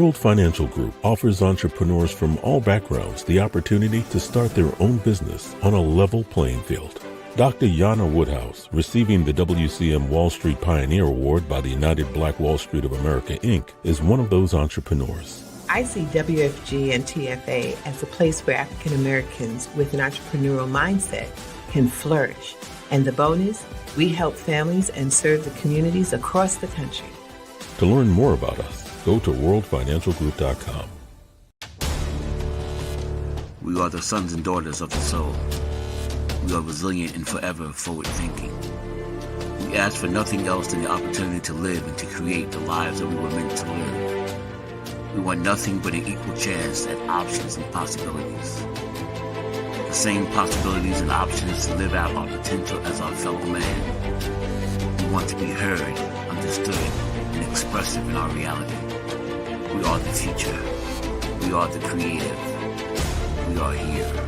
World Financial Group offers entrepreneurs from all backgrounds the opportunity to start their own business on a level playing field. Dr. Yana Woodhouse, receiving the WCM Wall Street Pioneer Award by the United Black Wall Street of America, Inc., is one of those entrepreneurs. I see WFG and TFA as a place where African Americans with an entrepreneurial mindset can flourish. And the bonus, we help families and serve the communities across the country. To learn more about us, go to worldfinancialgroup.com. We are the sons and daughters of the soul. We are resilient and forever forward-thinking. We ask for nothing else than the opportunity to live and to create the lives that we were meant to live. We want nothing but an equal chance at options and possibilities. The same possibilities and options to live out our potential as our fellow man. We want to be heard, understood, and expressive in our reality. We are the future. We are the creative. We are here.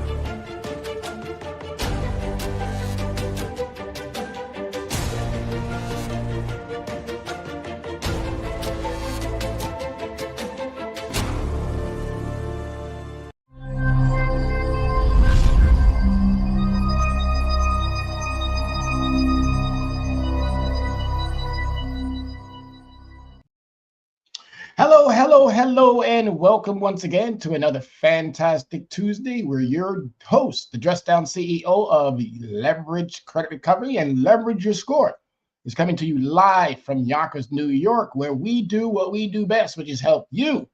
Hello, and welcome once again to another fantastic Tuesday. We're your host, the Dress Down CEO of Leverage Credit Recovery and Leverage Your Score. Is coming to you live from Yonkers, New York, where we do what we do best, which is help you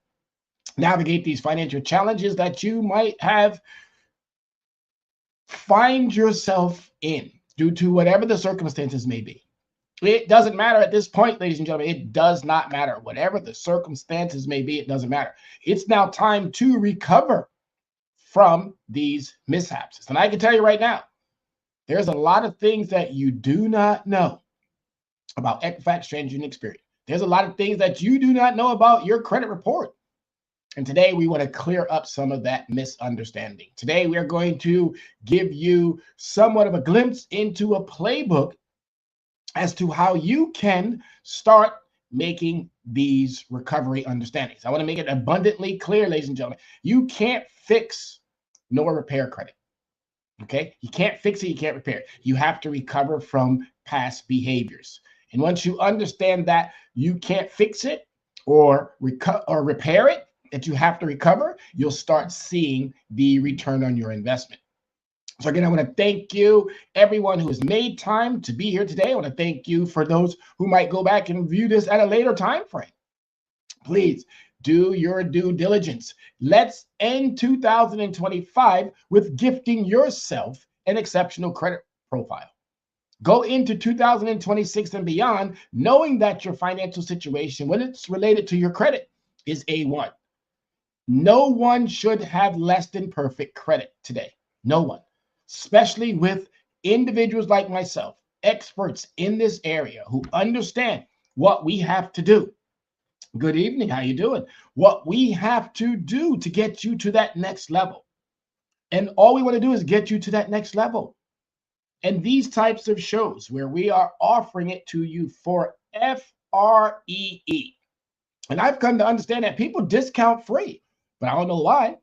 navigate these financial challenges that you might find yourself in due to whatever the circumstances may be. It doesn't matter at this point, ladies and gentlemen. It does not matter. Whatever the circumstances may be, it doesn't matter. It's now time to recover from these mishaps. And I can tell you right now, there's a lot of things that you do not know about Equifax TransUnion Experian. There's a lot of things that you do not know about your credit report. And today we want to clear up some of that misunderstanding. Today we are going to give you somewhat of a glimpse into a playbook as to how you can start making these recovery understandings. I want to make it abundanttly clear, ladies and gentlemen, you can't fix nor repair credit. Okay? You can't fix it, you can't repair it. You have to recover from past behaviors. And once you understand that you can't fix it or repair it, that you have to recover, you'll start seeing the return on your investment. So again, I want to thank you, everyone who has made time to be here today. I want to thank you for those who might go back and view this at a later time frame. Please do your due diligence. Let's end 2025 with gifting yourself an exceptional credit profile. Go into 2026 and beyond knowing that your financial situation, when it's related to your credit, is A1. No one should have less than perfect credit today. No one. Especially with individuals like myself, experts in this area who understand what we have to do. Good evening, how you doing? What we have to do to get you to that next level. And all we want to do is get you to that next level. And these types of shows where we are offering it to you for FREE. And I've come to understand that people discount free, but I don't know why.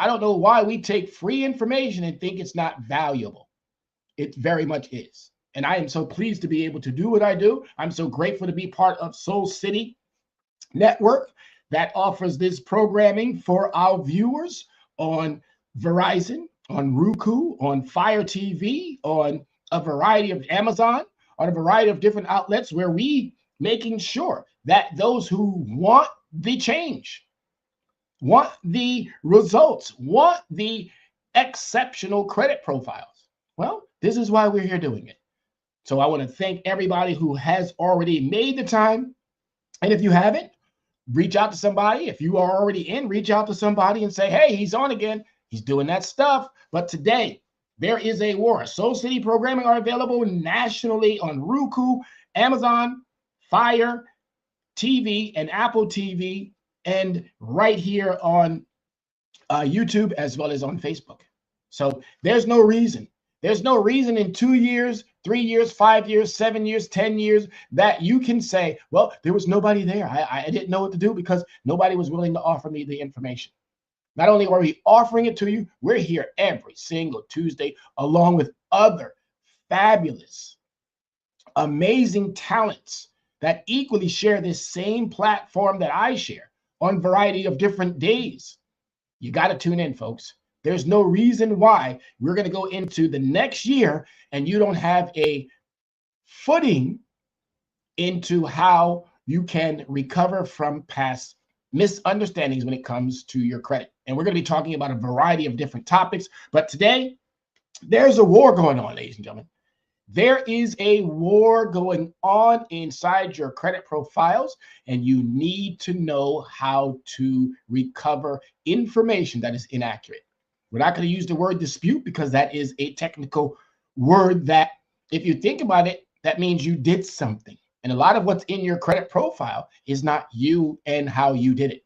I don't know why we take free information and think it's not valuable. It very much is. And I am so pleased to be able to do what I do. I'm so grateful to be part of Soul City Network that offers this programming for our viewers on Verizon, on Roku, on Fire TV, on a variety of Amazon, on a variety of different outlets where we making sure that those who want the change, want the results, want the exceptional credit profiles. Well, this is why we're here doing it. So I want to thank everybody who has already made the time. And if you haven't, reach out to somebody. If you are already in, reach out to somebody and say, hey, he's on again. He's doing that stuff. But today, there is a war. Soul City programming are available nationally on Roku, Amazon, Fire TV, and Apple TV, and right here on YouTube as well as on Facebook. So there's no reason. There's no reason in 2 years 3 years, 5 years, 7 years, 10 years, that you can say, well, there was nobody there. I didn't know what to do because nobody was willing to offer me the information. Not only are we offering it to you, we're here every single Tuesday, along with other fabulous, amazing talents that equally share this same platform that I share on a variety of different days. You got to tune in, folks. There's no reason why we're going to go into the next year and you don't have a footing into how you can recover from past misunderstandings when it comes to your credit. And we're going to be talking about a variety of different topics. But today, there's a war going on, ladies and gentlemen. There is a war going on inside your credit profiles, and you need to know how to recover information that is inaccurate. We're not going to use the word dispute because that is a technical word that, if you think about it, that means you did something. And a lot of what's in your credit profile is not you and how you did it.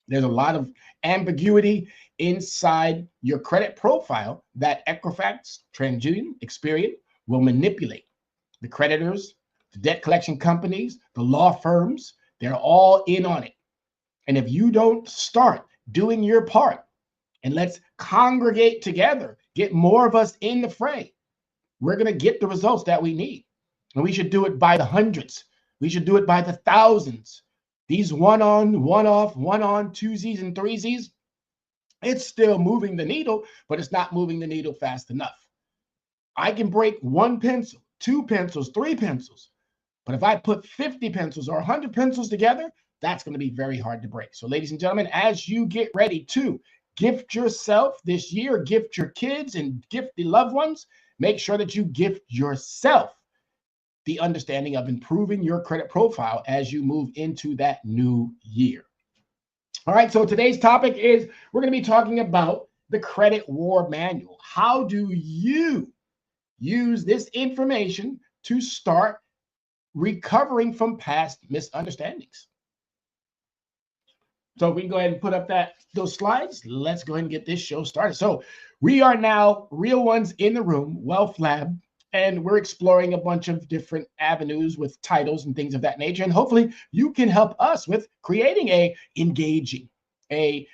There's a lot of ambiguity inside your credit profile that Equifax, TransUnion, Experian will manipulate. The creditors, the debt collection companies, the law firms, they're all in on it. And if you don't start doing your part, and let's congregate together, get more of us in the fray, we're going to get the results that we need. And we should do it by the hundreds. We should do it by the thousands. These one-on, one-off, one-on, twosies and threesies, it's still moving the needle, but it's not moving the needle fast enough. I can break one pencil, two pencils, three pencils. But if I put 50 pencils or 100 pencils together, that's going to be very hard to break. So, ladies and gentlemen, as you get ready to gift yourself this year, gift your kids, and gift the loved ones, make sure that you gift yourself the understanding of improving your credit profile as you move into that new year. All right, so today's topic is we're going to be talking about the Credit War Manual. How do you use this information to start recovering from past misunderstandings? So if we can go ahead and put up those slides, let's go ahead and get this show started. So we are now real ones in the room, Wealth Lab, and we're exploring a bunch of different avenues with titles and things of that nature. And hopefully you can help us with creating a engaging, a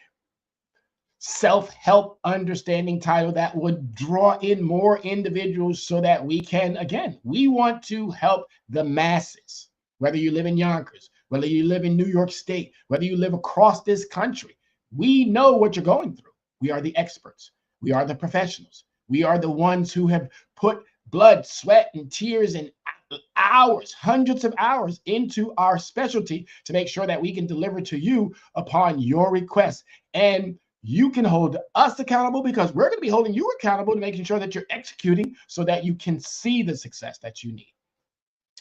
self-help understanding title that would draw in more individuals so that we can, again, we want to help the masses, whether you live in Yonkers, whether you live in New York State, whether you live across this country. We know what you're going through. We are the experts. We are the professionals. We are the ones who have put blood, sweat, and tears and hours, hundreds of hours into our specialty to make sure that we can deliver to you upon your request. And you can hold us accountable because we're going to be holding you accountable to making sure that you're executing so that you can see the success that you need.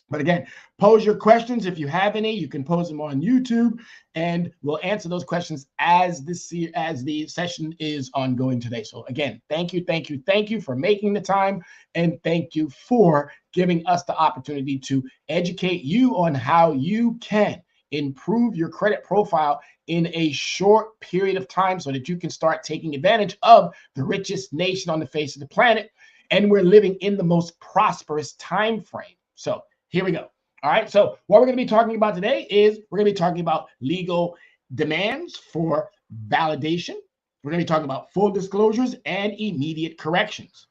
But again, pose your questions. If you have any, you can pose them on YouTube, and we'll answer those questions as the session is ongoing today. So again, thank you for making the time, and thank you for giving us the opportunity to educate you on how you can improve your credit profile in a short period of time so that you can start taking advantage of the richest nation on the face of the planet. And we're living in the most prosperous time frame. So here we go. All right. So what we're going to be talking about today is we're going to be talking about legal demands for validation. We're going to be talking about full disclosures and immediate corrections.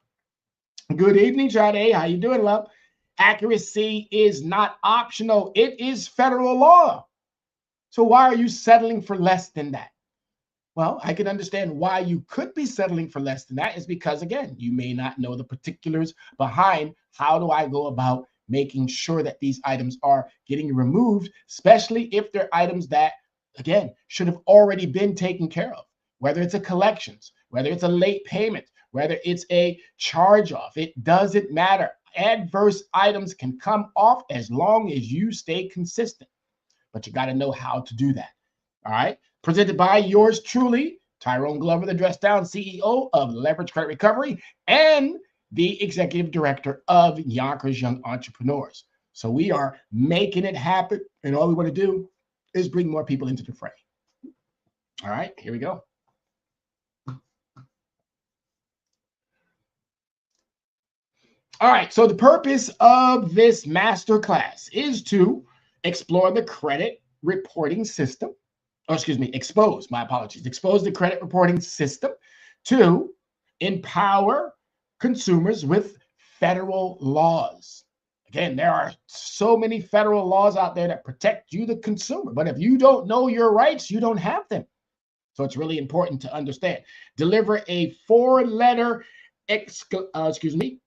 Good evening, Sade. How you doing, love? Accuracy is not optional. It is federal law. So why are you settling for less than that? Well, I can understand why you could be settling for less than that is because, again, you may not know the particulars behind how do I go about making sure that these items are getting removed, especially if they're items that, again, should have already been taken care of, whether it's a collections, whether it's a late payment, whether it's a charge off. It doesn't matter. Adverse items can come off as long as you stay consistent, but you got to know how to do that. All right. Presented by yours truly, Tyrone Glover, the Dress Down CEO of Leverage Credit Recovery and the executive director of Yonkers Young Entrepreneurs. So we are making it happen, and all we want to do is bring more people into the fray. All right, here we go. All right, so the purpose of this master class is to explore the credit reporting system. Oh, excuse me, expose, my apologies, expose the credit reporting system to empower consumers with federal laws. Again, there are so many federal laws out there that protect you, the consumer. But if you don't know your rights, you don't have them. So it's really important to understand. Deliver a four-letter escalation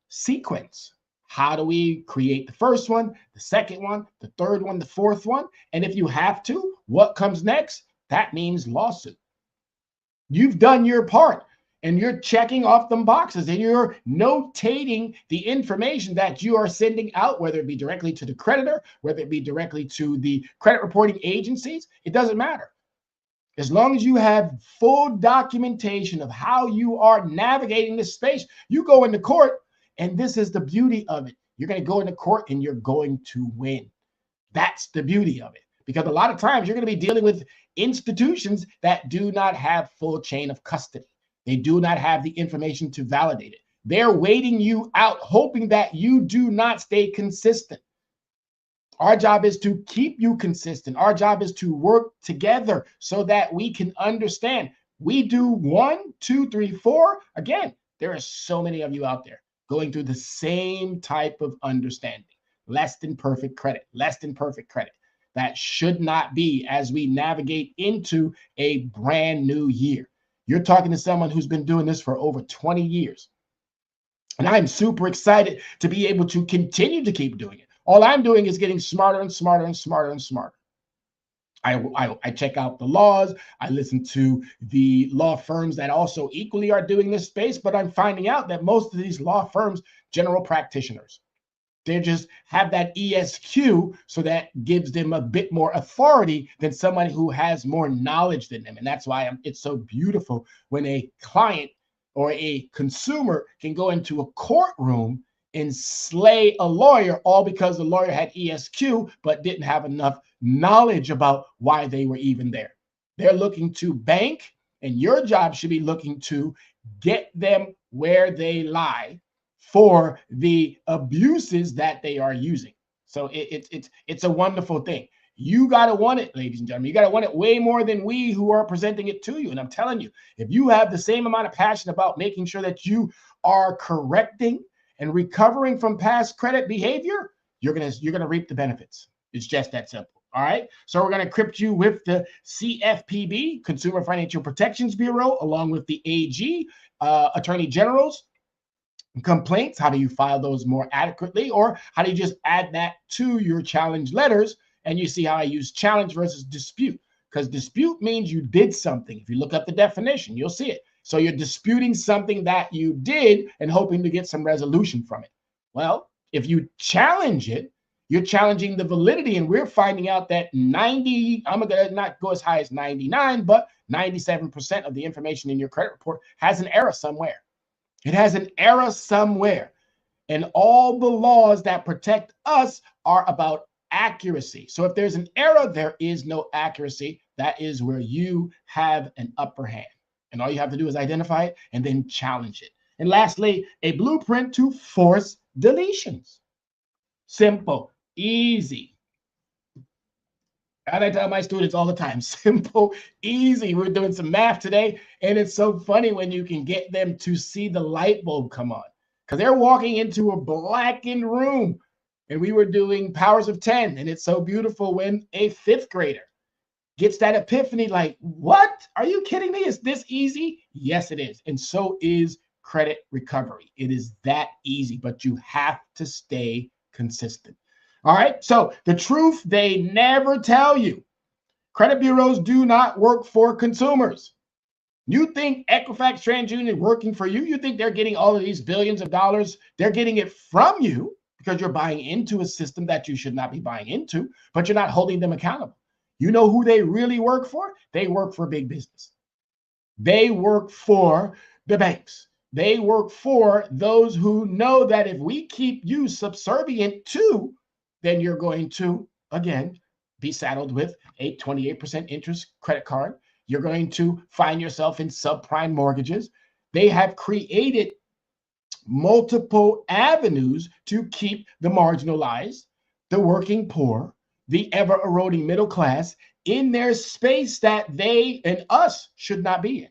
sequence. How do we create the first one, the second one, the third one, the fourth one? And if you have to, what comes next? That means lawsuit. You've done your part and you're checking off them boxes and you're notating the information that you are sending out, whether it be directly to the creditor, whether it be directly to the credit reporting agencies. It doesn't matter. As long as you have full documentation of how you are navigating this space, you go into court, and this is the beauty of it. You're going to go into court and you're going to win. That's the beauty of it. Because a lot of times you're going to be dealing with institutions that do not have full chain of custody. They do not have the information to validate it. They're waiting you out, hoping that you do not stay consistent. Our job is to keep you consistent. Our job is to work together so that we can understand. We do 1, 2, 3, 4. Again, there are so many of you out there going through the same type of understanding. Less than perfect credit, less than perfect credit. That should not be as we navigate into a brand new year. You're talking to someone who's been doing this for over 20 years. And I'm super excited to be able to continue to keep doing it. All I'm doing is getting smarter and smarter and smarter and smarter. I check out the laws. I listen to the law firms that also equally are doing this space, but I'm finding out that most of these law firms, general practitioners, they just have that ESQ, so that gives them a bit more authority than someone who has more knowledge than them. And that's why it's so beautiful when a client or a consumer can go into a courtroom and slay a lawyer, all because the lawyer had ESQ but didn't have enough knowledge about why they were even there. They're looking to bank, and your job should be looking to get them where they lie for the abuses that they are using. So it's a wonderful thing. You got to want it, ladies and gentlemen. You got to want it way more than we who are presenting it to you. And I'm telling you, if you have the same amount of passion about making sure that you are correcting and recovering from past credit behavior, you're gonna reap the benefits. It's just that simple. All right. So we're gonna equip you with the CFPB, Consumer Financial Protections Bureau, along with the AG, Attorney General's complaints. How do you file those more adequately, or how do you just add that to your challenge letters? And you see how I use challenge versus dispute, because dispute means you did something. If you look up the definition, you'll see it. So you're disputing something that you did and hoping to get some resolution from it. Well, if you challenge it, you're challenging the validity. And we're finding out that I'm going to not go as high as 99, but 97% of the information in your credit report has an error somewhere. It has an error somewhere. And all the laws that protect us are about accuracy. So if there's an error, there is no accuracy. That is where you have an upper hand. And all you have to do is identify it and then challenge it. And lastly, a blueprint to force deletions. Simple, easy. And I tell my students all the time, simple, easy. We're doing some math today, and it's so funny when you can get them to see the light bulb come on, because they're walking into a blackened room, and we were doing powers of 10, and it's so beautiful when a fifth grader gets that epiphany, like, what? Are you kidding me? Is this easy? Yes, it is. And so is credit recovery. It is that easy, but you have to stay consistent. All right. So the truth they never tell you: credit bureaus do not work for consumers. You think Equifax TransUnion is working for you? You think they're getting all of these billions of dollars? They're getting it from you because you're buying into a system that you should not be buying into, but you're not holding them accountable. You know who they really work for? They work for big business. They work for the banks. They work for those who know that if we keep you subservient to, then you're going to, again, be saddled with a 28% interest credit card. You're going to find yourself in subprime mortgages. They have created multiple avenues to keep the marginalized, the working poor, the ever eroding middle class in their space that they and us should not be in.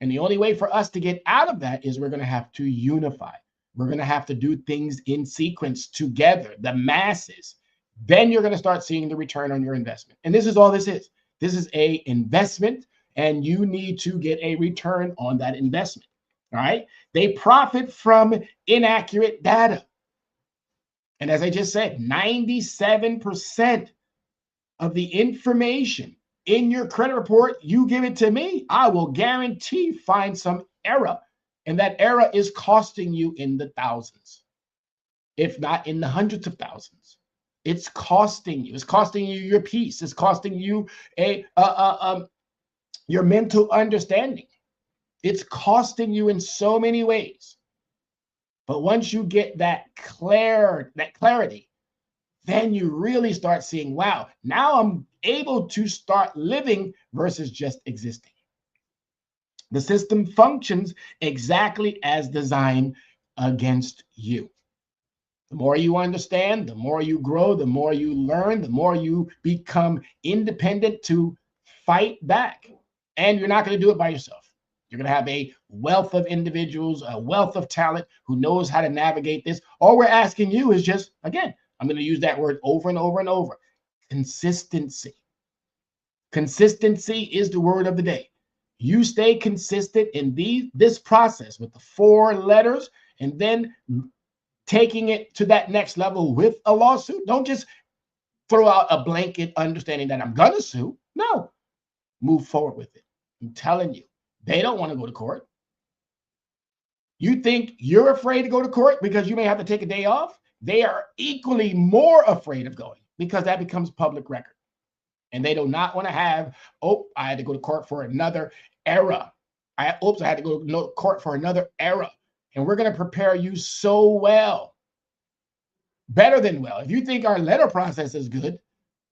And the only way for us to get out of that is we're going to have to unify. We're going to have to do things in sequence together, the masses. Then you're going to start seeing the return on your investment. And this is all this is. This is a investment, and you need to get a return on that investment. All right. They profit from inaccurate data. And as I just said, 97% of the information in your credit report, you give it to me, I will guarantee find some error. And that error is costing you in the thousands, if not in the hundreds of thousands. It's costing you. It's costing you your peace. It's costing you your mental understanding. It's costing you in so many ways. But once you get that clarity, then you really start seeing, wow, now I'm able to start living versus just existing. The system functions exactly as designed against you. The more you understand, the more you grow, the more you learn, the more you become independent to fight back. And you're not going to do it by yourself. You're going to have a wealth of individuals, a wealth of talent who knows how to navigate this. All we're asking you is just, again, I'm going to use that word over and over and over, consistency. Consistency is the word of the day. You stay consistent in this process with the 4 letters and then taking it to that next level with a lawsuit. Don't just throw out a blanket understanding that I'm going to sue. No, move forward with it. I'm telling you, they don't want to go to court. You think you're afraid to go to court because you may have to take a day off? They are equally more afraid of going because that becomes public record. And they do not want to have, oh, I had to go to court for another error. I had to go to court for another error. And we're going to prepare you so well, better than well. If you think our letter process is good,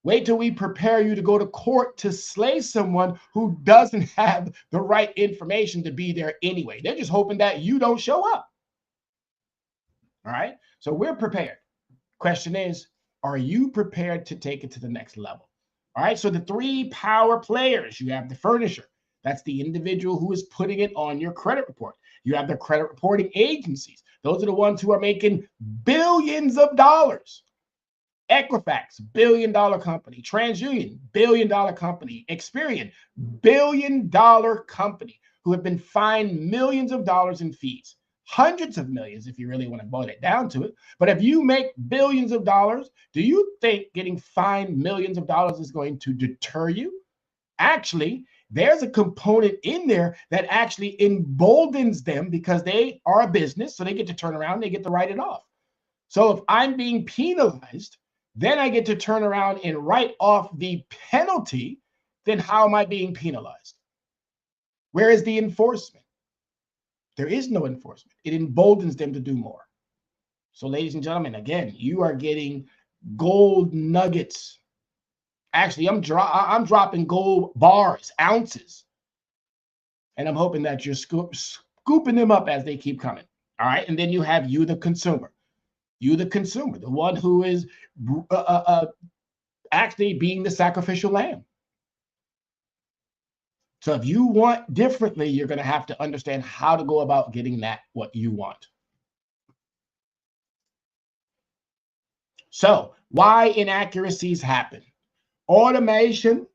wait till we prepare you to go to court to slay someone who doesn't have the right information to be there anyway. They're just hoping that you don't show up. All right. So we're prepared. Question is, are you prepared to take it to the next level? All right. So the 3 power players, you have the furnisher. That's the individual who is putting it on your credit report. You have the credit reporting agencies. Those are the ones who are making billions of dollars. Equifax, $1 billion company. TransUnion, $1 billion company. Experian, $1 billion company who have been fined millions of dollars in fees. Hundreds of millions if you really want to boil it down to it. But if you make billions of dollars, do you think getting fined millions of dollars is going to deter you? Actually, there's a component in there that actually emboldens them because they are a business, so they get to turn around, they get to write it off. So if I'm being penalized, then I get to turn around and write off the penalty, then how am I being penalized? Where is the enforcement? There is no enforcement. It emboldens them to do more. So ladies and gentlemen, again, you are getting gold nuggets. Actually, I'm dropping gold bars, ounces. And I'm hoping that you're scooping them up as they keep coming. All right. And then you have you, the consumer. You, the consumer, the one who is actually being the sacrificial lamb. So if you want differently, you're going to have to understand how to go about getting that what you want. So why inaccuracies happen? Automation,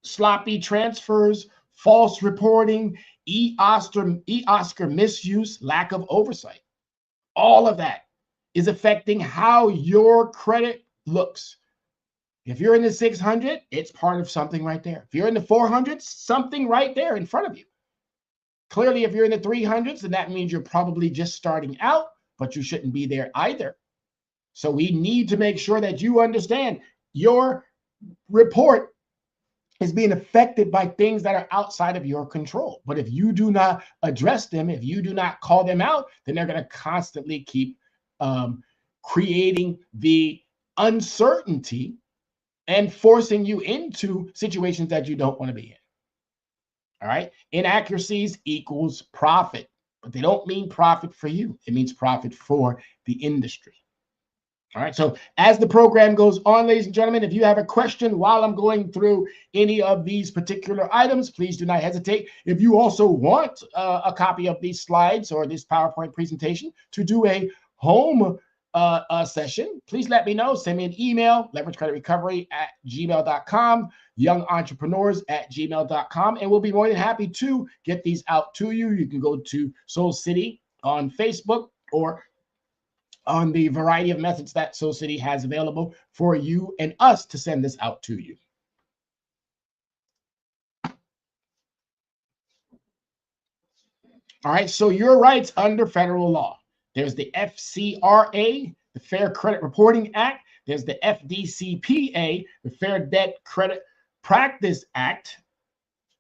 sloppy transfers, false reporting, e-Oscar misuse, lack of oversight. All of that is affecting how your credit looks. If you're in the 600, it's part of something right there. If you're in the 400s, something right there in front of you. Clearly, if you're in the 300s, then that means you're probably just starting out, but you shouldn't be there either. So we need to make sure that you understand your report is being affected by things that are outside of your control. But if you do not address them, if you do not call them out, then they're going to constantly keep creating the uncertainty and forcing you into situations that you don't want to be in. All right. Inaccuracies equals profit. but they don't mean profit for you. It means profit for the industry. All right. So as the program goes on, ladies and gentlemen, if you have a question while I'm going through any of these particular items, please do not hesitate. If you also want a copy of these slides or this PowerPoint presentation to do a home session, please let me know. Send me an email, leveragecreditrecovery@gmail.com, youngentrepreneurs@gmail.com, and we'll be more than happy to get these out to you. You can go to Soul City on Facebook or on the variety of methods that Soul City has available for you and us to send this out to you. All right, so your rights under federal law. There's the FCRA, the Fair Credit Reporting Act. There's the FDCPA, the Fair Debt Credit Practice Act,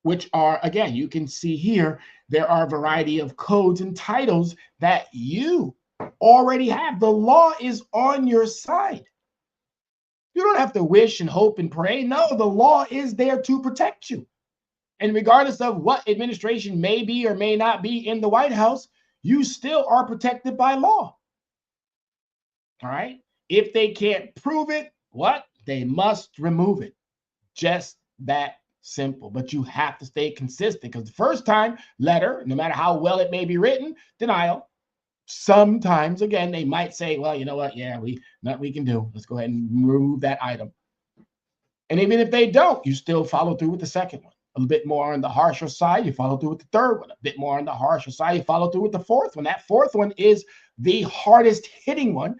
which are, again, you can see here, there are a variety of codes and titles that you already have. The law is on your side. You don't have to wish and hope and pray. No, the law is there to protect you. And regardless of what administration may be or may not be in the White House, you still are protected by law. All right. If they can't prove it, what? They must remove it. Just that simple. But you have to stay consistent, because the first time letter, no matter how well it may be written, denial. Sometimes, again, they might say, well, you know what? Yeah, we can do. Let's go ahead and remove that item. And even if they don't, you still follow through with the second one. A little bit more on the harsher side, you follow through with the third one. A bit more on the harsher side, you follow through with the fourth one. That fourth one is the hardest hitting one.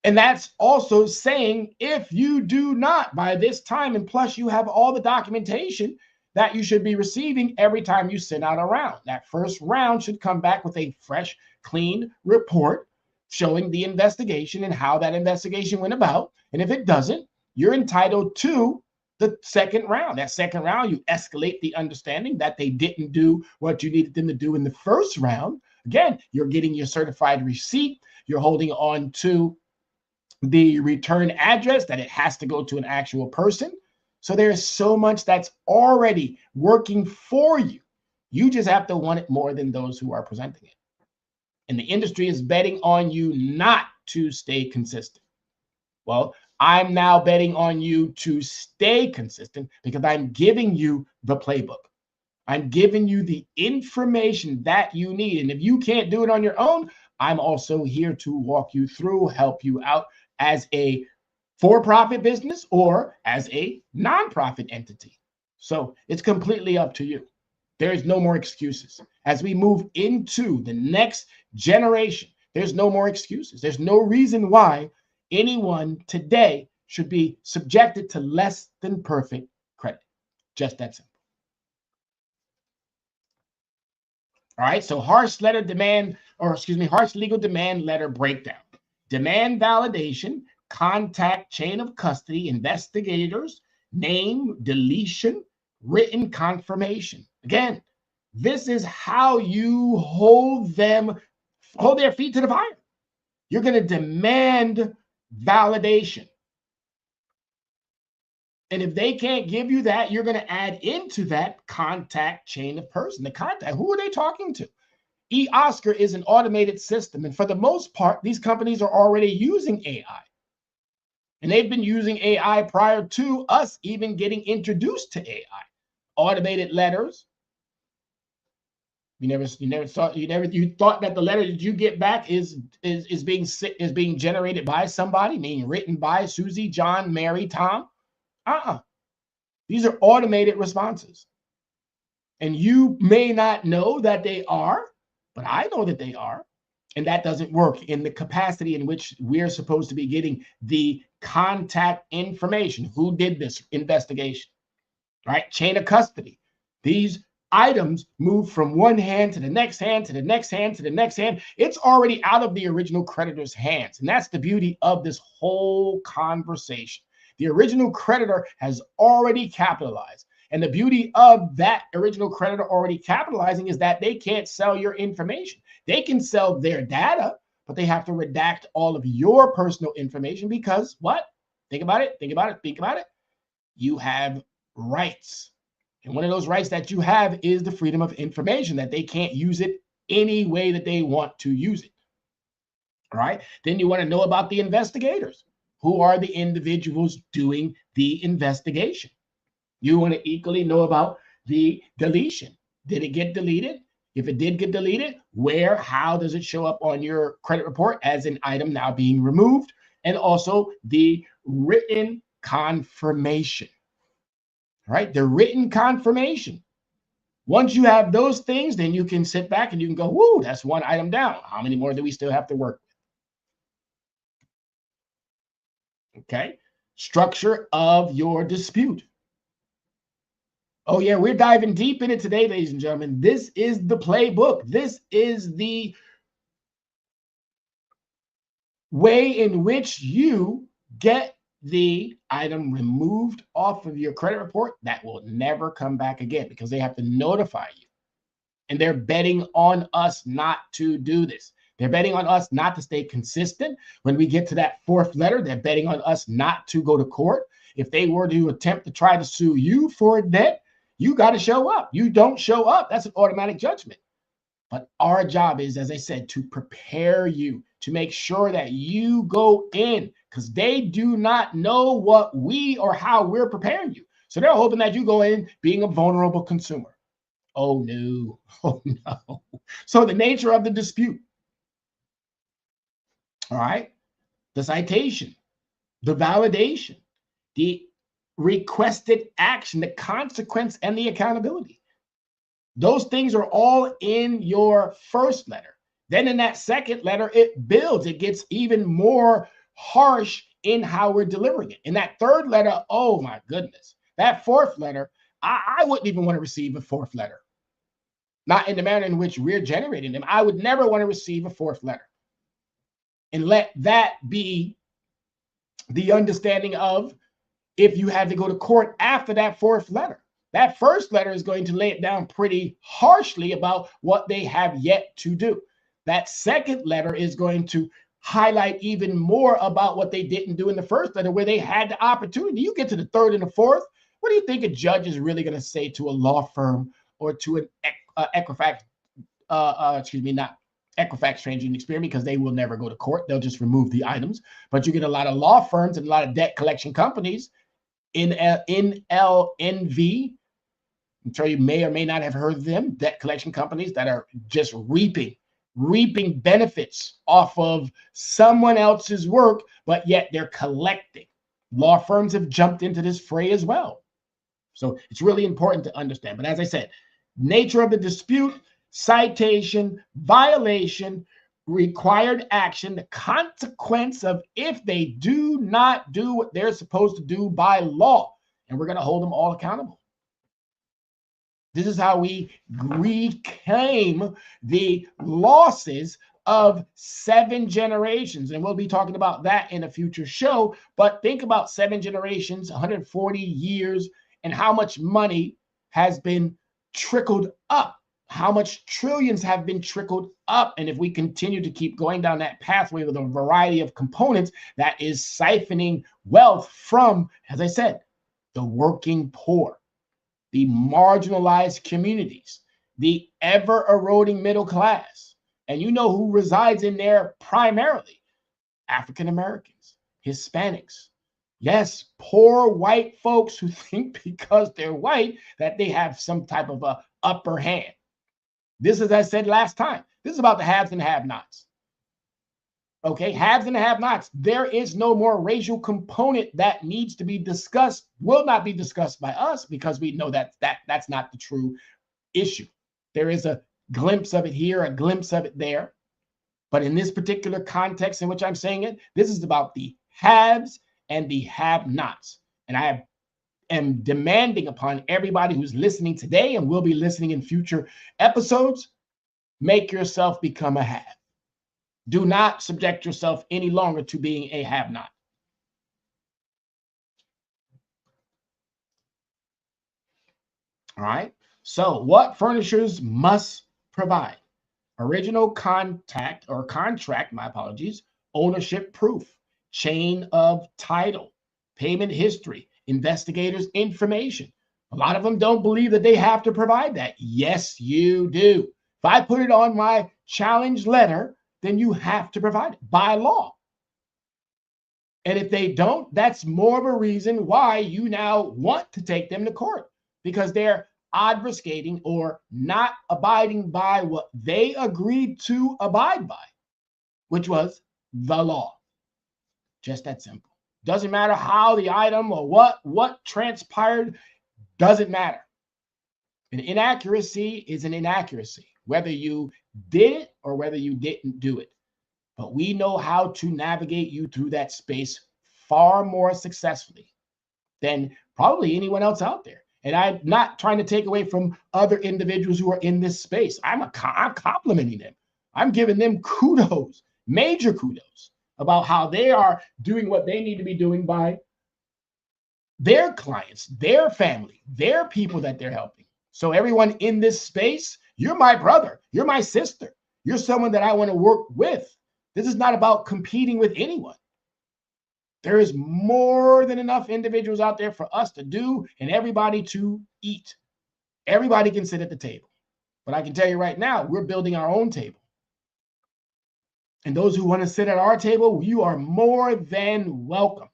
And that's also saying, if you do not by this time, and plus you have all the documentation that you should be receiving every time you send out a round. That first round should come back with a fresh, clean report showing the investigation and how that investigation went about. And if it doesn't, you're entitled to the second round. That second round, you escalate the understanding that they didn't do what you needed them to do in the first round. Again, you're getting your certified receipt. You're holding on to the return address, that it has to go to an actual person. So there's so much that's already working for you. You just have to want it more than those who are presenting it. And the industry is betting on you not to stay consistent. Well, I'm now betting on you to stay consistent, because I'm giving you the playbook. I'm giving you the information that you need. And if you can't do it on your own, I'm also here to walk you through, help you out as a for-profit business or as a nonprofit entity. So it's completely up to you. There is no more excuses. As we move into the next generation, there's no more excuses. There's no reason why anyone today should be subjected to less than perfect credit. Just that simple. All right, so harsh legal demand letter breakdown. Demand validation, contact chain of custody, investigators, name, deletion, written confirmation. Again, this is how you hold their feet to the fire. You're going to demand validation. And if they can't give you that, you're going to add into that contact chain of person. The contact, who are they talking to? eOscar is an automated system. And for the most part, these companies are already using AI. And they've been using AI prior to us even getting introduced to AI. Automated letters. You thought that the letter that you get back is being generated by somebody, meaning written by Susie, John, Mary, Tom. These are automated responses. And you may not know that they are, but I know that they are. And that doesn't work in the capacity in which we're supposed to be getting the contact information. Who did this investigation? Right? Chain of custody. These items move from one hand to the next hand, to the next hand, to the next hand. It's already out of the original creditor's hands. And that's the beauty of this whole conversation. The original creditor has already capitalized. And the beauty of that original creditor already capitalizing is that they can't sell your information. They can sell their data, but they have to redact all of your personal information because what? Think about it. You have rights. And one of those rights that you have is the freedom of information, that they can't use it any way that they want to use it. All right. Then you want to know about the investigators. Who are the individuals doing the investigation? You want to equally know about the deletion. Did it get deleted? If it did get deleted, where, how does it show up on your credit report as an item now being removed? And also the written confirmation. All right. The written confirmation. Once you have those things, then you can sit back and you can go, whoo, that's one item down. How many more do we still have to work with? Okay. Structure of your dispute. Oh, yeah, we're diving deep in it today, ladies and gentlemen. This is the playbook. This is the way in which you get the item removed off of your credit report that will never come back again, because they have to notify you. And they're betting on us not to do this. They're betting on us not to stay consistent. When we get to that fourth letter, they're betting on us not to go to court. If they were to attempt to try to sue you for a debt, you got to show up. You don't show up, that's an automatic judgment. But our job is, as I said, to prepare you, to make sure that you go in, because they do not know what we or how we're preparing you. So they're hoping that you go in being a vulnerable consumer. Oh, no. Oh, no. So the nature of the dispute. All right. The citation, the validation, the requested action, the consequence, and the accountability. Those things are all in your first letter. Then in that second letter, it builds. It gets even more harsh in how we're delivering it. In that third letter, oh my goodness. That fourth letter, I wouldn't even want to receive a fourth letter. Not in the manner in which we're generating them. I would never want to receive a fourth letter. And let that be the understanding of if you had to go to court after that fourth letter. That first letter is going to lay it down pretty harshly about what they have yet to do. That second letter is going to highlight even more about what they didn't do in the first letter, where they had the opportunity. You get to the third and the fourth. What do you think a judge is really going to say to a law firm or to an Equifax, not Equifax Transient Experience, because they will never go to court. They'll just remove the items. But you get a lot of law firms and a lot of debt collection companies in NLNV. I'm sure you may or may not have heard of them, debt collection companies that are just reaping benefits off of someone else's work, but yet they're collecting. Law firms have jumped into this fray as well. So it's really important to understand. But as I said, nature of the dispute, citation, violation, required action, the consequence of if they do not do what they're supposed to do by law. And we're going to hold them all accountable. This is how we reclaim the losses of 7 generations. And we'll be talking about that in a future show. But think about 7 generations, 140 years, and how much money has been trickled up, how much trillions have been trickled up. And if we continue to keep going down that pathway with a variety of components, that is siphoning wealth from, as I said, the working poor, the marginalized communities, the ever-eroding middle class. And you know who resides in there primarily? African Americans, Hispanics. Yes, poor white folks who think because they're white that they have some type of a upper hand. This, as I said last time, this is about the haves and have-nots. Okay, haves and have-nots. There is no more racial component that needs to be discussed, will not be discussed by us, because we know that that's not the true issue. There is a glimpse of it here, a glimpse of it there. But in this particular context in which I'm saying it, this is about the haves and the have-nots. And I am demanding upon everybody who's listening today and will be listening in future episodes, make yourself become a have. Do not subject yourself any longer to being a have-not. All right. So what furnishers must provide? Original contract, my apologies, ownership proof, chain of title, payment history, investigators' information. A lot of them don't believe that they have to provide that. Yes, you do. If I put it on my challenge letter, then you have to provide it by law. And if they don't, that's more of a reason why you now want to take them to court, because they're obfuscating or not abiding by what they agreed to abide by, which was the law. Just that simple. Doesn't matter how the item or what transpired, doesn't matter. An inaccuracy is an inaccuracy, whether you did it or whether you didn't do it. But we know how to navigate you through that space far more successfully than probably anyone else out there. And I'm not trying to take away from other individuals who are in this space. I'm complimenting them. I'm giving them kudos, major kudos, about how they are doing what they need to be doing by their clients, their family, their people that they're helping. So everyone in this space, you're my brother, you're my sister, you're someone that I want to work with. This is not about competing with anyone. There is more than enough individuals out there for us to do and everybody to eat. Everybody can sit at the table. But I can tell you right now, we're building our own table. And those who want to sit at our table, you are more than welcome.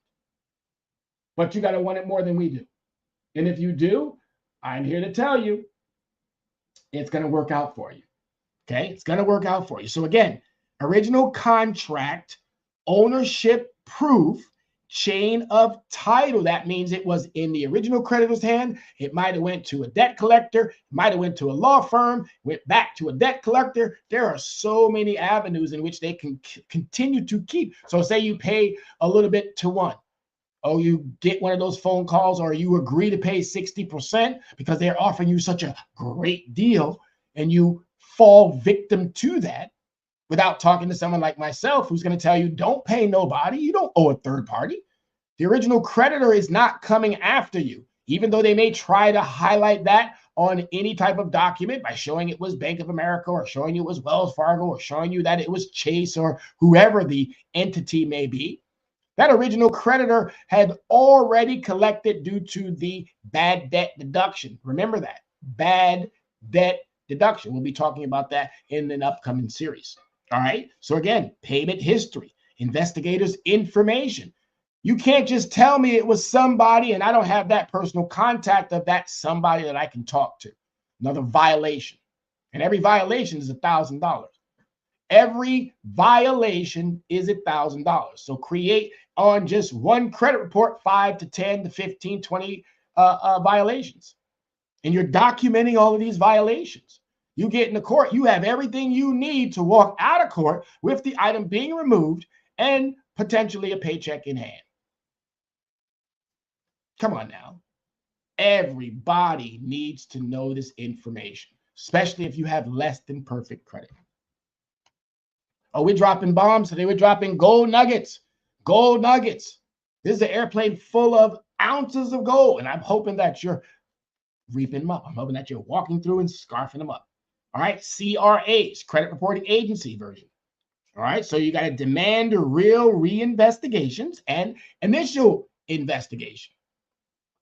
But you got to want it more than we do. And if you do, I'm here to tell you, it's going to work out for you. Okay? It's going to work out for you. So again, original contract, ownership proof, chain of title. That means it was in the original creditor's hand. It might have went to a debt collector, might have went to a law firm, went back to a debt collector. There are so many avenues in which they can continue to keep. So say you pay a little bit to one. Oh, you get one of those phone calls, or you agree to pay 60% because they're offering you such a great deal, and you fall victim to that without talking to someone like myself who's going to tell you, don't pay nobody. You don't owe a third party. The original creditor is not coming after you, even though they may try to highlight that on any type of document by showing it was Bank of America, or showing you it was Wells Fargo, or showing you that it was Chase, or whoever the entity may be. That original creditor had already collected due to the bad debt deduction. Remember that, bad debt deduction. We'll be talking about that in an upcoming series. All right. So again, payment history, investigators' information. You can't just tell me it was somebody and I don't have that personal contact of that somebody that I can talk to. Another violation. And every violation is $1,000. Every violation is $1,000. So create on just one credit report 5 to 10 to 15, 20 violations. And you're documenting all of these violations. You get into court, you have everything you need to walk out of court with the item being removed and potentially a paycheck in hand. Come on now. Everybody needs to know this information, especially if you have less than perfect credit. Oh, we're dropping bombs today. We're dropping gold nuggets. Gold nuggets. This is an airplane full of ounces of gold, and I'm hoping that you're reaping them up. I'm hoping that you're walking through and scarfing them up. All right, CRAs, credit reporting agency version. All right, so you got to demand real reinvestigations and initial investigation.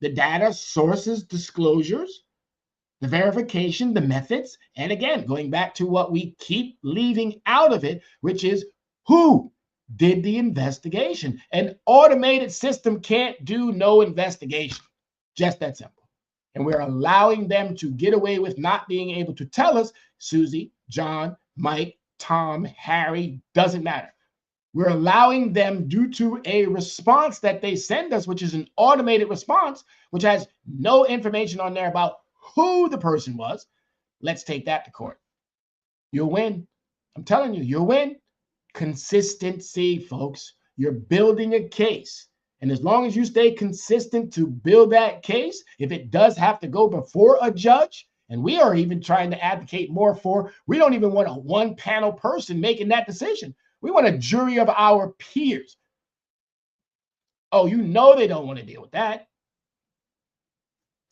The data, sources, disclosures, the verification, the methods, and again, going back to what we keep leaving out of it, which is who did the investigation. An automated system can't do no investigation. Just that simple. And we're allowing them to get away with not being able to tell us, Susie, John, Mike, Tom, Harry, doesn't matter. We're allowing them, due to a response that they send us, which is an automated response, which has no information on there about who the person was. Let's take that to court. You'll win. I'm telling you, you'll win. Consistency, folks. You're building a case. And as long as you stay consistent to build that case, if it does have to go before a judge, and we are even trying to advocate more for, we don't even want a one panel person making that decision. We want a jury of our peers. Oh, you know they don't want to deal with that.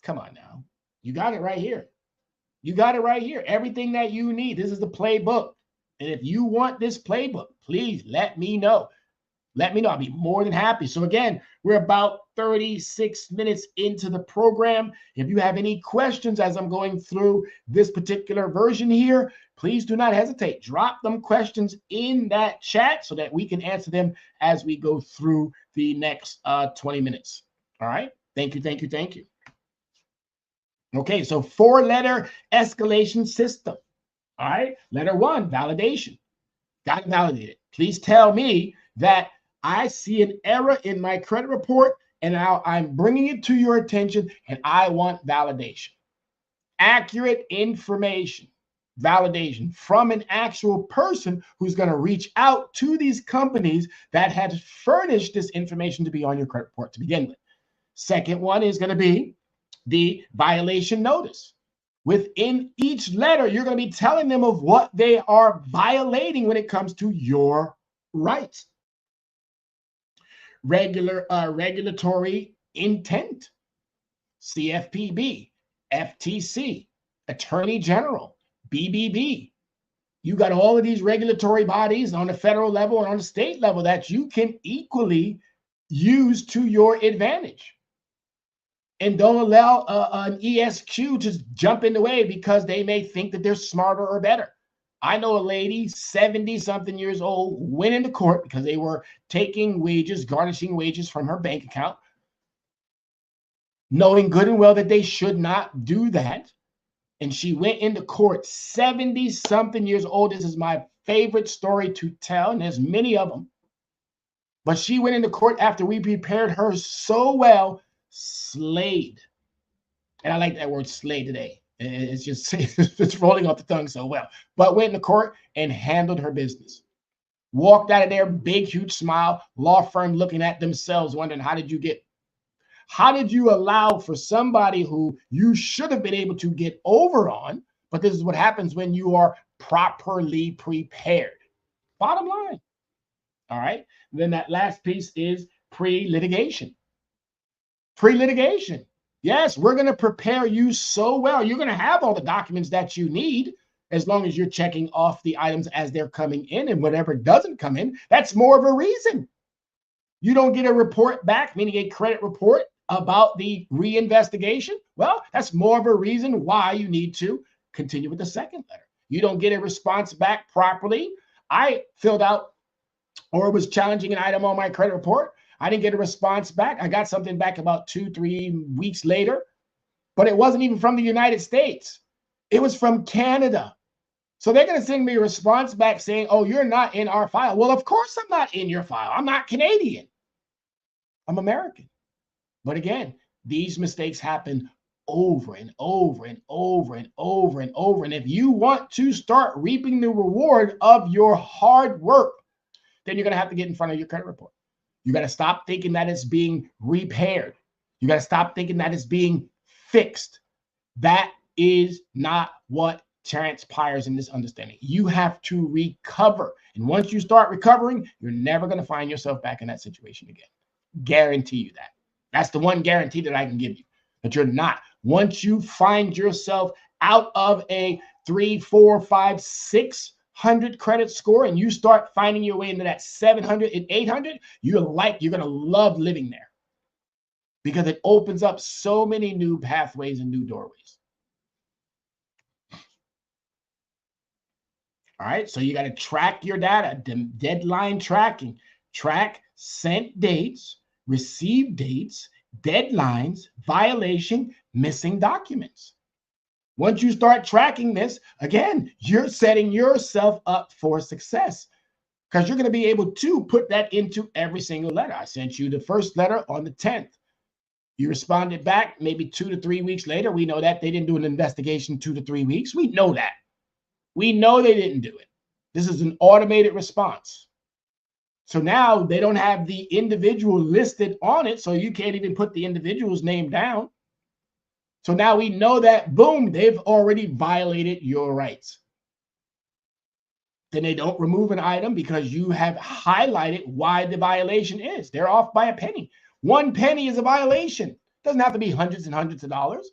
Come on now. You got it right here. You got it right here. Everything that you need. This is the playbook. And if you want this playbook, please let me know. Let me know. I'll be more than happy. So again, we're about 36 minutes into the program. If you have any questions as I'm going through this particular version here, please do not hesitate. Drop them questions in that chat so that we can answer them as we go through the next 20 minutes. All right. Thank you, thank you, thank you. Okay, so 4-letter escalation system. All right. Letter 1, validation. Got to validate it. Please tell me that I see an error in my credit report and now I'm bringing it to your attention and I want validation. Accurate information, validation from an actual person who's going to reach out to these companies that had furnished this information to be on your credit report to begin with. Second one is going to be the violation notice. Within each letter, you're going to be telling them of what they are violating when it comes to your rights. Regulatory intent, CFPB, FTC, Attorney General, BBB. You got all of these regulatory bodies on the federal level and on the state level that you can equally use to your advantage. And don't allow an ESQ to jump in the way because they may think that they're smarter or better. I know a lady, 70-something years old, went into court because they were taking wages, garnishing wages from her bank account, knowing good and well that they should not do that. And she went into court, 70-something years old. This is my favorite story to tell, and there's many of them. But she went into court after we prepared her so well, slayed. And I like that word slay today. It's just it's rolling off the tongue so well. But went into court and handled her business. Walked out of there, big, huge smile, law firm looking at themselves, wondering, how did you allow for somebody who you should have been able to get over on? But this is what happens when you are properly prepared. Bottom line. All right. Then that last piece is pre-litigation. Pre-litigation. Yes, we're going to prepare you so well. You're going to have all the documents that you need as long as you're checking off the items as they're coming in, and whatever doesn't come in, that's more of a reason. You don't get a report back, meaning a credit report about the reinvestigation. Well, that's more of a reason why you need to continue with the second letter. You don't get a response back properly. I filled out or was challenging an item on my credit report. I didn't get a response back. I got something back about 2-3 weeks later, but it wasn't even from the United States. It was from Canada. So they're going to send me a response back saying, oh, you're not in our file. Well, of course I'm not in your file. I'm not Canadian. I'm American. But again, these mistakes happen over and over and over and over and over. And if you want to start reaping the reward of your hard work, then you're going to have to get in front of your credit report. You got to stop thinking that it's being repaired. You got to stop thinking that it's being fixed. That is not what transpires in this understanding. You have to recover. And once you start recovering, you're never going to find yourself back in that situation again. Guarantee you that. That's the one guarantee that I can give you, that you're not. Once you find yourself out of a 3, 4, 5, 600 credit score and you start finding your way into that 700 and 800, you're going to love living there because it opens up so many new pathways and new doorways. All right, so you got to track your data, deadline tracking, track sent dates, received dates, deadlines, violation, missing documents. Once you start tracking this, again, you're setting yourself up for success because you're going to be able to put that into every single letter. I sent you the first letter on the 10th. You responded back maybe 2 to 3 weeks later. We know that they didn't do an investigation 2 to 3 weeks. We know that. We know they didn't do it. This is an automated response. So now they don't have the individual listed on it, so you can't even put the individual's name down. So now we know that, boom, they've already violated your rights. Then they don't remove an item because you have highlighted why the violation is. They're off by a penny. 1 penny is a violation. It doesn't have to be hundreds and hundreds of dollars.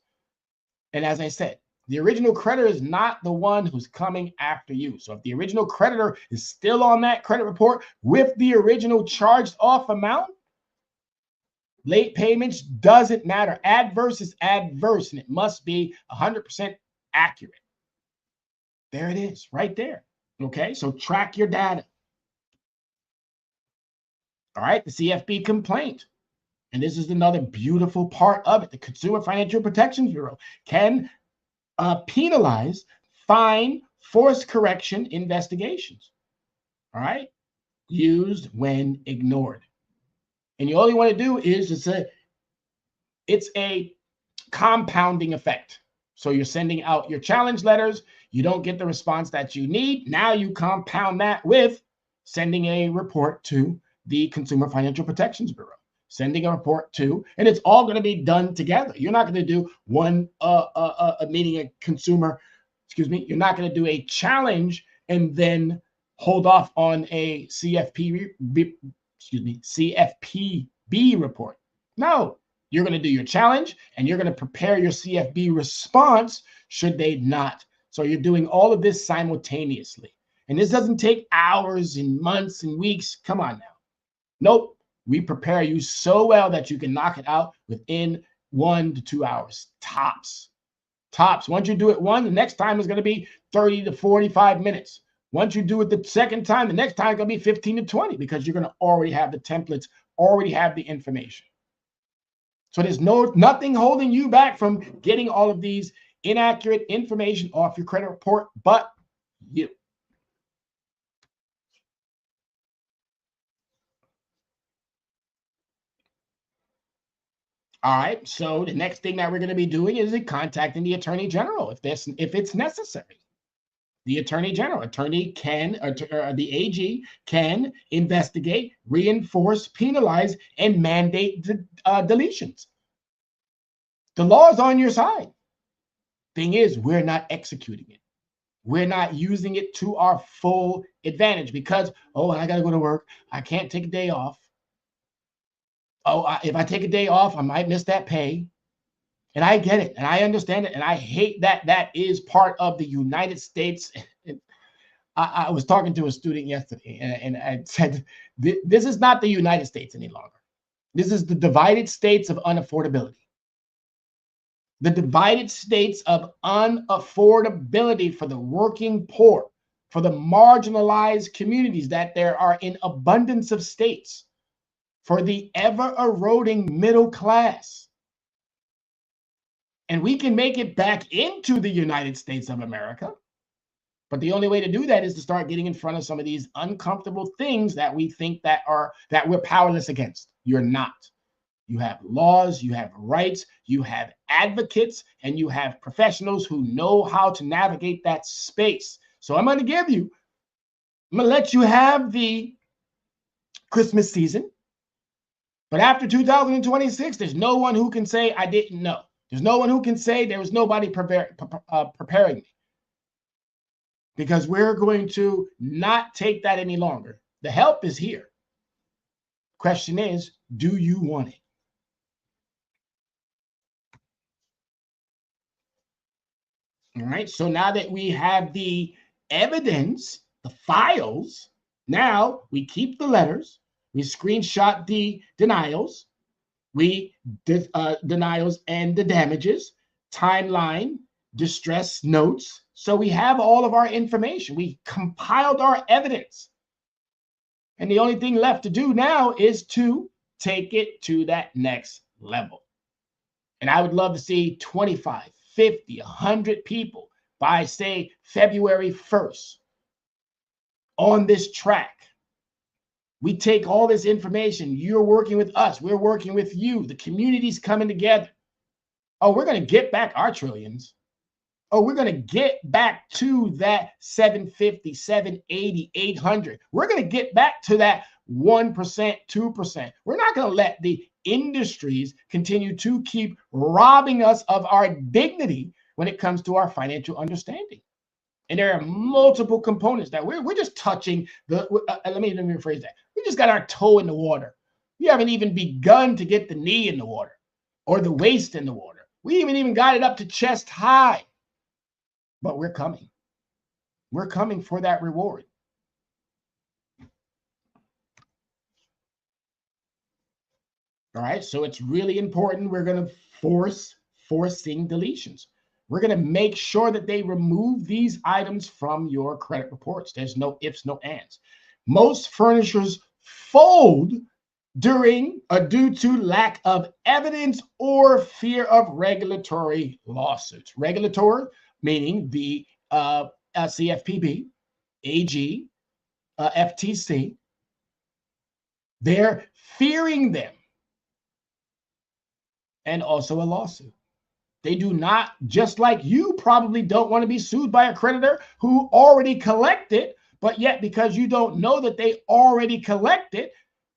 And as I said, The original creditor is not the one who's coming after you. So if the original creditor is still on that credit report with the original charged off amount, late payments doesn't matter. Adverse is adverse, and it must be 100% accurate. There it is, right there. Okay, so track your data. All right, the CFP complaint. And this is another beautiful part of it. The Consumer Financial Protection Bureau can penalize, fine, force correction investigations. All right, used when ignored. And you only want to do is it's a compounding effect. So you're sending out your challenge letters. You don't get the response that you need. Now you compound that with sending a report to the Consumer Financial Protection Bureau, sending a report to, and it's all going to be done together. You're not going to do one meeting a consumer, you're not going to do a challenge and then hold off on a CFPB report. No, you're going to do your challenge and you're going to prepare your CFB response should they not. So you're doing all of this simultaneously. And this doesn't take hours and months and weeks. Come on now. Nope. We prepare you so well that you can knock it out within 1 to 2 hours. Tops. Once you do it one, the next time is going to be 30 to 45 minutes. Once you do it the second time, the next time is going to be 15 to 20 because you're going to already have the templates, already have the information. So there's nothing holding you back from getting all of these inaccurate information off your credit report but you. All right, so the next thing that we're going to be doing is contacting the Attorney General if it's necessary. The Attorney General, the AG can investigate, reinforce, penalize, and mandate deletions. The law is on your side. Thing is, we're not executing it. We're not using it to our full advantage because, I got to go to work. I can't take a day off. If I take a day off, I might miss that pay. And I get it, and I understand it, and I hate that that is part of the United States. I was talking to a student yesterday, and I said, this is not the United States any longer. This is the divided states of unaffordability. The divided states of unaffordability for the working poor, for the marginalized communities that there are in abundance of states, for the ever-eroding middle class. And we can make it back into the United States of America. But the only way to do that is to start getting in front of some of these uncomfortable things that we think that we're powerless against. You're not. You have laws, you have rights, you have advocates, and you have professionals who know how to navigate that space. So I'm going to let you have the Christmas season. But after 2026, there's no one who can say, I didn't know. There's no one who can say there was nobody preparing me. Because we're going to not take that any longer. The help is here. Question is, do you want it? All right, so now that we have the evidence, the files, now we keep the letters, we screenshot the denials, denials and the damages, timeline, distress notes. So we have all of our information. We compiled our evidence. And the only thing left to do now is to take it to that next level. And I would love to see 25, 50, 100 people by, say, February 1st on this track. We take all this information. You're working with us. We're working with you. The community's coming together. We're going to get back our trillions. We're going to get back to that 750, 780, 800. We're going to get back to that 1%, 2%. We're not going to let the industries continue to keep robbing us of our dignity when it comes to our financial understanding. And there are multiple components that we're just touching let me rephrase that. We just got our toe in the water. We haven't even begun to get the knee in the water or the waist in the water. We haven't even got it up to chest high. but we're coming. We're coming for that reward. All right, so it's really important. We're going to forcing deletions. We're going to make sure that they remove these items from your credit reports. There's no ifs, no ands. Most furnishers fold due to lack of evidence or fear of regulatory lawsuits. Regulatory meaning the CFPB, AG, FTC. They're fearing them, and also a lawsuit. They do not, just like you probably don't want to be sued by a creditor who already collected, but yet because you don't know that they already collected,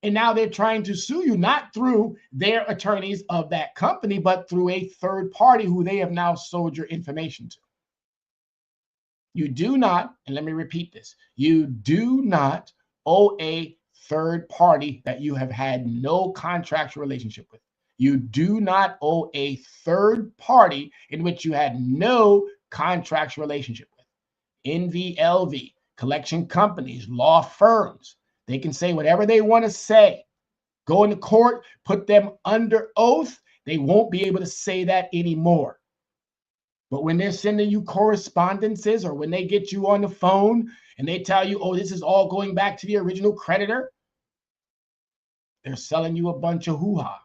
and now they're trying to sue you, not through their attorneys of that company, but through a third party who they have now sold your information to. You do not, and let me repeat this, you do not owe a third party that you have had no contractual relationship with. You do not owe a third party in which you had no contractual relationship with. NVLV, collection companies, law firms, they can say whatever they want to say. Go into court, put them under oath. They won't be able to say that anymore. But when they're sending you correspondences or when they get you on the phone and they tell you, oh, this is all going back to the original creditor, they're selling you a bunch of hoo-ha.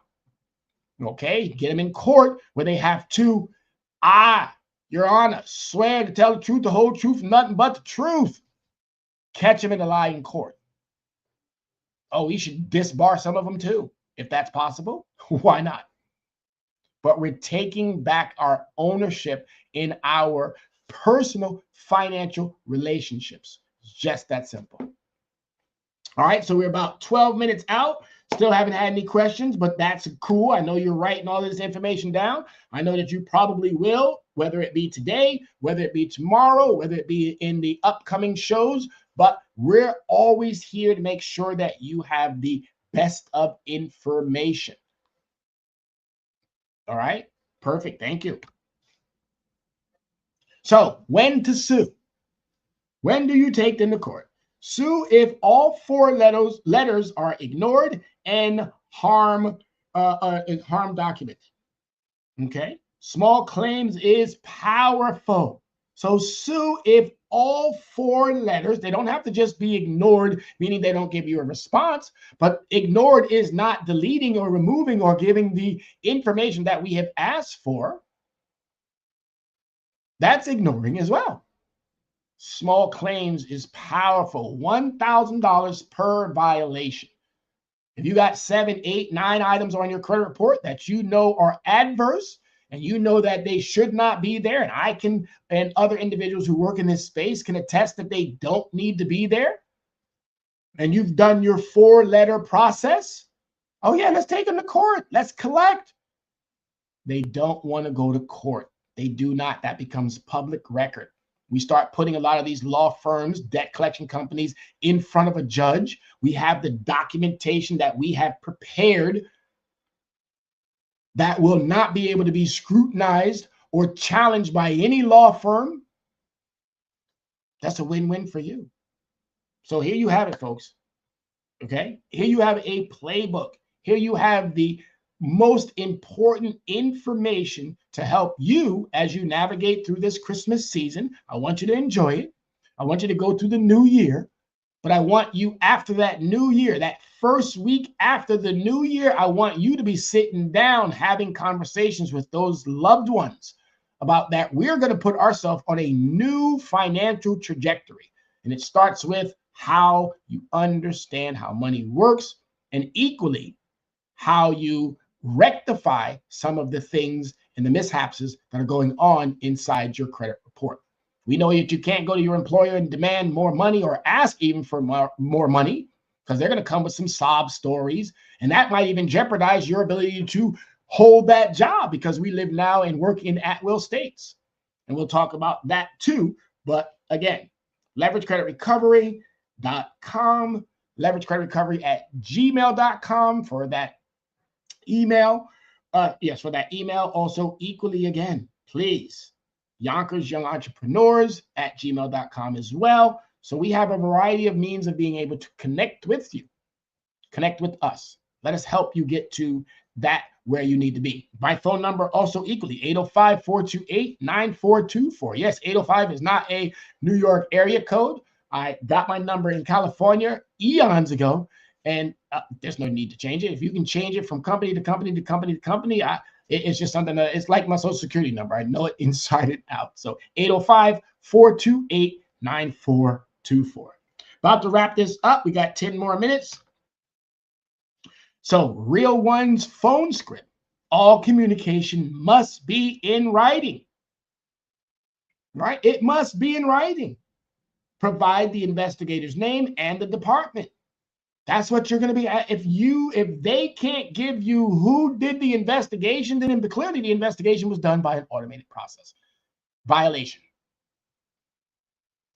Okay, get them in court where they have to, Your Honor, swear to tell the truth, the whole truth, nothing but the truth. Catch them in a lie in court. Oh, we should disbar some of them too, if that's possible. Why not? But we're taking back our ownership in our personal financial relationships. It's just that simple. All right, so we're about 12 minutes out. Still haven't had any questions, but that's cool. I know you're writing all this information down. I know that you probably will, whether it be today, whether it be tomorrow, whether it be in the upcoming shows. But we're always here to make sure that you have the best of information. All right, perfect. Thank you. So when to sue? When do you take them to court? Sue if all four letters are ignored and harm documented. Okay. Small claims is powerful. So sue if all four letters, they don't have to just be ignored, meaning they don't give you a response, but ignored is not deleting or removing or giving the information that we have asked for. That's ignoring as well. Small claims is powerful. $1,000 per violation. If you got 7, 8, 9 items on your credit report that you know are adverse and you know that they should not be there, and I can, and other individuals who work in this space can attest that they don't need to be there, and you've done your 4-letter process, oh yeah, let's take them to court. Let's collect. They don't want to go to court. They do not. That becomes public record. We start putting a lot of these law firms, debt collection companies in front of a judge. We have the documentation that we have prepared that will not be able to be scrutinized or challenged by any law firm. That's a win-win for you. So here you have it, folks. Okay? Here you have a playbook. Here you have the most important information to help you as you navigate through this Christmas season. I want you to enjoy it. I want you to go through the new year, but I want you after that new year, that first week after the new year, I want you to be sitting down having conversations with those loved ones about that. We're going to put ourselves on a new financial trajectory. And it starts with how you understand how money works, and equally how you rectify some of the things and the mishaps that are going on inside your credit report. We know that you can't go to your employer and demand more money or ask even for more money, because they're going to come with some sob stories, and that might even jeopardize your ability to hold that job, because we live now and work in at-will states. And we'll talk about that too. But again, leveragecreditrecovery.com, leveragecreditrecovery@gmail.com for that email. Yes, for that email. Also, equally again, please Yonkers Young Entrepreneurs at gmail.com as well. So we have a variety of means of being able to connect with you, connect with us. Let us help you get to that where you need to be. My phone number also equally 805-428-9424. Yes, 805 is not a New York area code. I got my number in California eons ago, and there's no need to change it. If you can change it from company to company to company to company, it's just something that it's like my social security number. I know it inside and out. So 805-428-9424. About to wrap this up. We got 10 more minutes. So Real One's phone script. All communication must be in writing. Right? It must be in writing. Provide the investigator's name and the department. That's what you're going to be at. If they can't give you who did the investigation, then clearly the investigation was done by an automated process. Violation.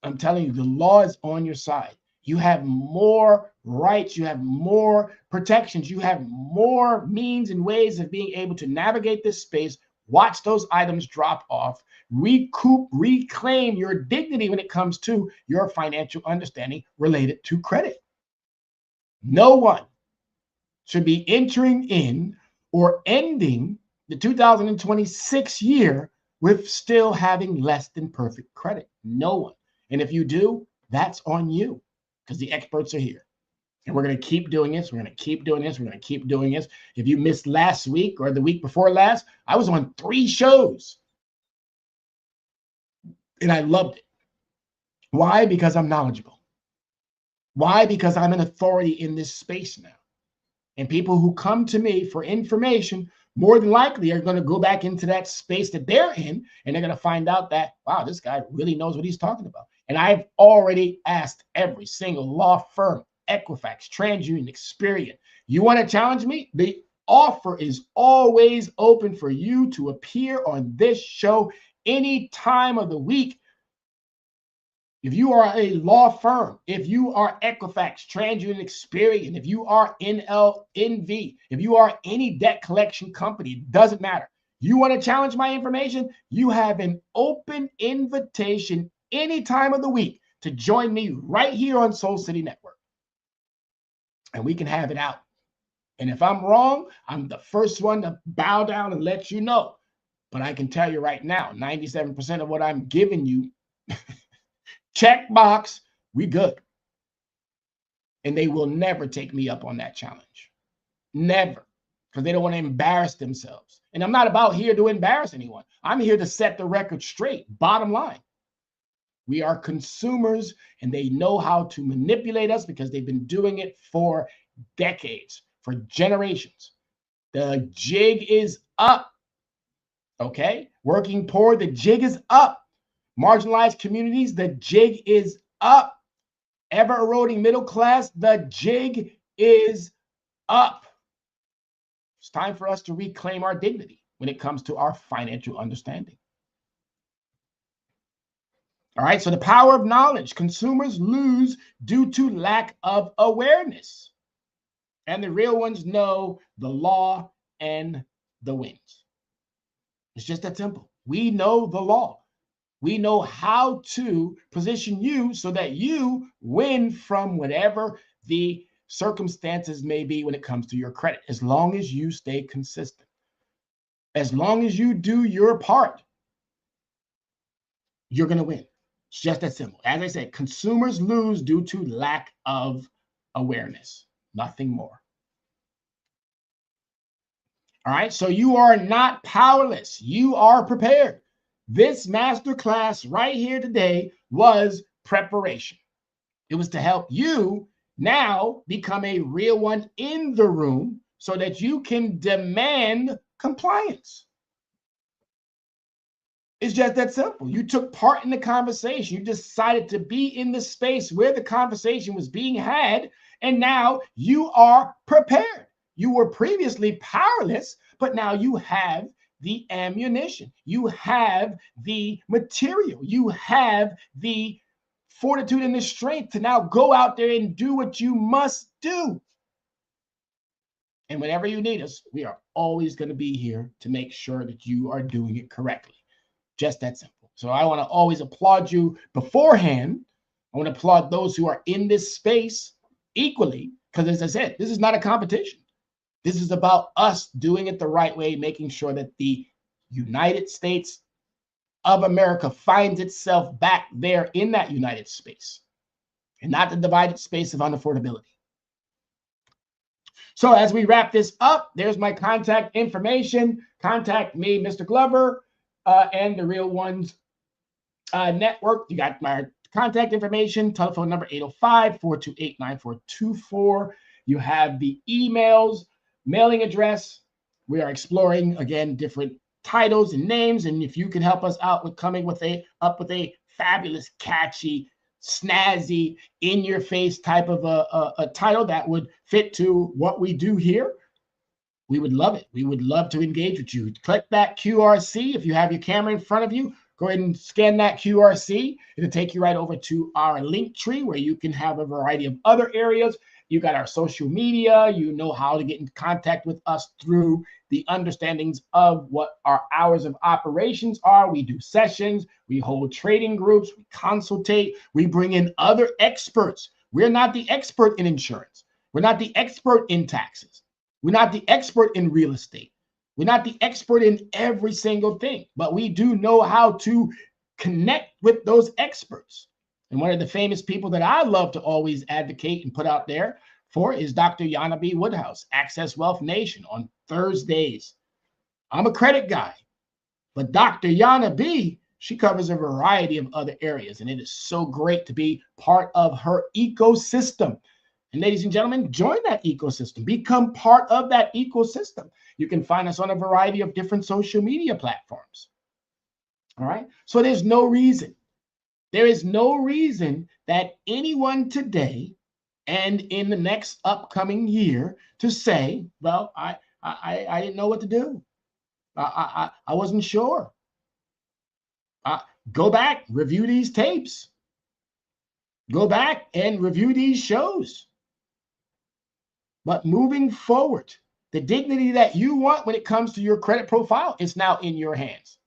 I'm telling you, the law is on your side. You have more rights. You have more protections. You have more means and ways of being able to navigate this space, watch those items drop off, reclaim your dignity when it comes to your financial understanding related to credit. No one should be entering in or ending the 2026 year with still having less than perfect credit. No one. And if you do, that's on you, because the experts are here. And we're going to keep doing this. We're going to keep doing this. We're going to keep doing this. If you missed last week or the week before last, I was on 3 shows. And I loved it. Why? Because I'm knowledgeable. Why? Because I'm an authority in this space now. And people who come to me for information more than likely are going to go back into that space that they're in, and they're going to find out that, wow, this guy really knows what he's talking about. And I've already asked every single law firm, Equifax, TransUnion, Experian, you want to challenge me? The offer is always open for you to appear on this show any time of the week. If you are a law firm, if you are Equifax, TransUnion, Experian, if you are NLNV, if you are any debt collection company, it doesn't matter. You want to challenge my information? You have an open invitation any time of the week to join me right here on Soul City Network. And we can have it out. And if I'm wrong, I'm the first one to bow down and let you know. But I can tell you right now, 97% of what I'm giving you, check box, we good. And they will never take me up on that challenge. Never. Because they don't want to embarrass themselves. And I'm not about here to embarrass anyone. I'm here to set the record straight. Bottom line. We are consumers, and they know how to manipulate us because they've been doing it for decades, for generations. The jig is up. Okay? Working poor, the jig is up. Marginalized communities, the jig is up. Ever eroding middle class, the jig is up. It's time for us to reclaim our dignity when it comes to our financial understanding. All right, so the power of knowledge. Consumers lose due to lack of awareness. And the real ones know the law and the wins. It's just that simple. We know the law. We know how to position you so that you win from whatever the circumstances may be when it comes to your credit, as long as you stay consistent. As long as you do your part, you're going to win. It's just that simple. As I said, consumers lose due to lack of awareness. Nothing more. All right, so you are not powerless. You are prepared. This masterclass right here today was preparation. It was to help you now become a real one in the room so that you can demand compliance. It's just that simple. You took part in the conversation. You decided to be in the space where the conversation was being had, and now you are prepared. You were previously powerless, but now you have the ammunition, you have the material, you have the fortitude and the strength to now go out there and do what you must do. And whenever you need us, we are always going to be here to make sure that you are doing it correctly. Just that simple. So I want to always applaud you beforehand. I want to applaud those who are in this space equally, because as I said, this is not a competition. This is about us doing it the right way, making sure that the United States of America finds itself back there in that united space and not the divided space of unaffordability. So as we wrap this up, there's my contact information. Contact me, Mr. Glover, and the Real Ones Network. You got my contact information, telephone number 805-428-9424. You have the emails, mailing address. We are exploring, again, different titles and names. And if you can help us out with coming up with a fabulous, catchy, snazzy, in-your-face type of a title that would fit to what we do here, we would love it. We would love to engage with you. Click that QRC. If you have your camera in front of you, go ahead and scan that QRC. It'll take you right over to our link tree where you can have a variety of other areas. You got our social media. You know how to get in contact with us through the understandings of what our hours of operations are. We do sessions. We hold trading groups. We consultate. We bring in other experts. We're not the expert in insurance. We're not the expert in taxes. We're not the expert in real estate. We're not the expert in every single thing, but we do know how to connect with those experts. And one of the famous people that I love to always advocate and put out there for is Dr. Yana B. Woodhouse, Access Wealth Nation on Thursdays. I'm a credit guy, but Dr. Yana B., she covers a variety of other areas, and it is so great to be part of her ecosystem. And ladies and gentlemen, join that ecosystem. Become part of that ecosystem. You can find us on a variety of different social media platforms. All right? So there is no reason that anyone today and in the next upcoming year to say, well, I didn't know what to do. I wasn't sure. Go back, review these tapes. Go back and review these shows. But moving forward, the dignity that you want when it comes to your credit profile is now in your hands.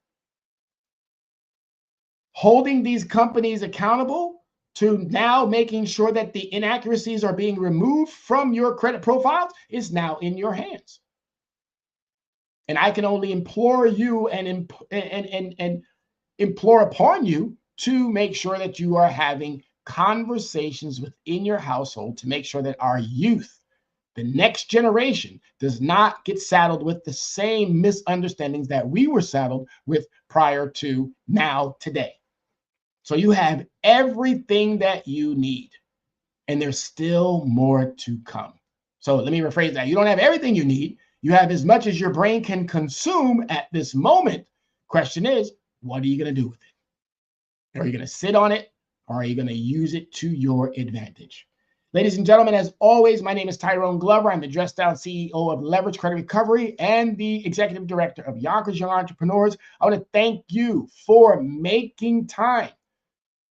Holding these companies accountable to now making sure that the inaccuracies are being removed from your credit profiles is now in your hands. And I can only implore you and implore upon you to make sure that you are having conversations within your household to make sure that our youth, the next generation, does not get saddled with the same misunderstandings that we were saddled with prior to now today. So you have everything that you need, and there's still more to come. So let me rephrase that. You don't have everything you need. You have as much as your brain can consume at this moment. Question is, what are you going to do with it? Are you going to sit on it, or are you going to use it to your advantage? Ladies and gentlemen, as always, my name is Tyrone Glover. I'm the Dressed Down CEO of Leverage Credit Recovery and the Executive Director of Yonkers Young Entrepreneurs. I want to thank you for making time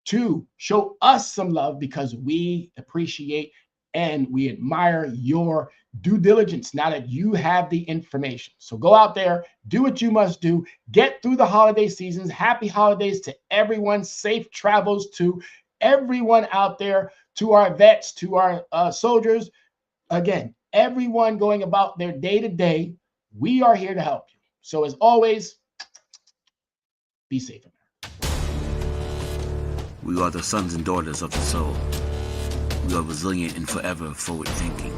to show us some love, because we appreciate and we admire your due diligence now that you have the information. So go out there, do what you must do, get through the holiday seasons. Happy holidays to everyone. Safe travels to everyone out there, to our vets, to our soldiers. Again, everyone going about their day-to-day, we are here to help you. So as always, be safe. We are the sons and daughters of the soul. We are resilient and forever forward-thinking.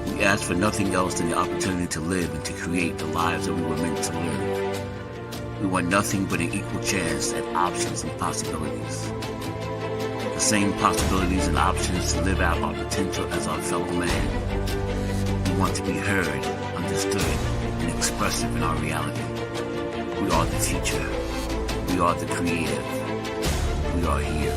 We ask for nothing else than the opportunity to live and to create the lives that we were meant to live. We want nothing but an equal chance at options and possibilities. The same possibilities and options to live out our potential as our fellow man. We want to be heard, understood, and expressive in our reality. We are the future. We are the creative. We are here.